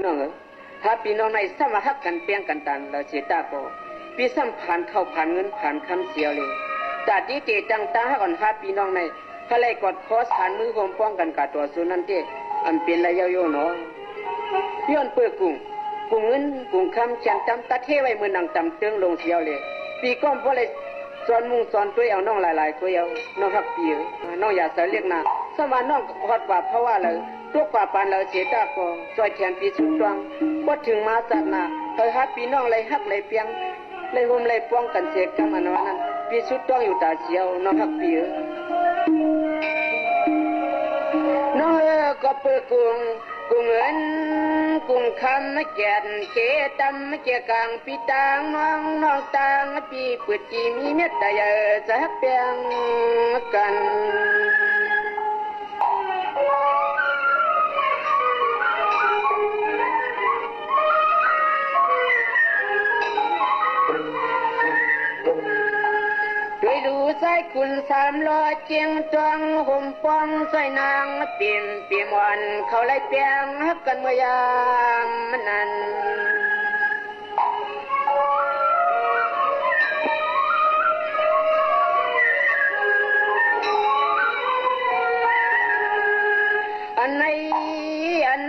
น้องถ้าพี่น้องในสมาฮักกันเปียงกันตันเราเสียตาโกพี่สัมผ่านเข้าผ่านเงินผ่านคำเสียวเลยแต่ดีเจจังตาให้ก่อนถ้าพี่น้องในทะเลกอดคอสผ่านมือโฮมป้องกันกับตัวสุนันเตอันเป็นระยะโยเนาะย้อนเปิดกุ้งเงินกุ้งคำเชียนจำตัดเทไว้มือนังจำเตืองลงเสียวเลยปีก้อมเพราะเลยสอนมุงสอนตัวเอาน้องหลายๆตัวเอาน้องฮักปีน้องอย่าเสียเรียกนาสมาน้องฮอดว่าเพราะว่าเลยตัวกว่าปานเราเสียตาโกซอยแขนปีสุดตวงพอถึงมาสัตนาเฮยฮักพี่น้องเลยฮักเลยเปียงเลยห่มเลยป้องกันเสกกันมันว่านั้นปีสุดตวงอยู่ตาเสียวน้องฮักปีน้องก็เปิดกุ้งเงินกุ้งคำมาแก่นเกตำมาเกี่ยกลางปีตางน้องตางปีเปิดจีมีเม็ดแต่อย่าจะฮักเปียงกันใส่คุณ300เจียงจวงห่มป้องใส่นางเปลี่ยนวันเขาไล่เปียงฮักกันเมื่อยามนั้นอันไห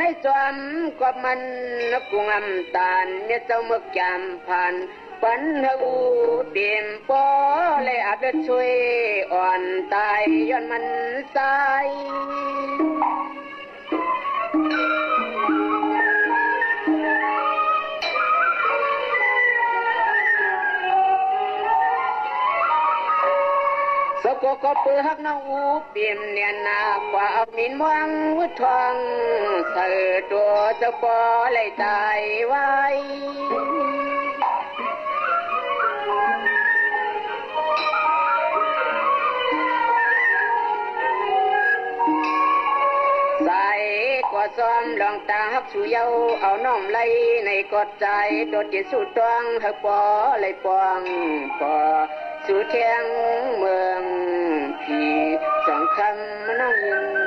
นจอมกับมันกุ้งตาลเนี่ยเจ้าเมื่อจำผ่านปันหูเปี่ยมปอเลยอาจจะช่วยอ่อนตายย้อนมันสายสกก็เปื้อหักน้องอูเปี่ยมเนียนนากว่าเอามินมวงวุฒทองเสือตัวเจ้าปอเลยตายไว้ใส่ก็ซ้อมลองตาฮักสู่เยาเอาน้อมไหลในกอดใจโดดเดี่ยวสู่ตวงหักปอเลยปองปอสู่เทียงเมืองพี่สองคำน้องยิน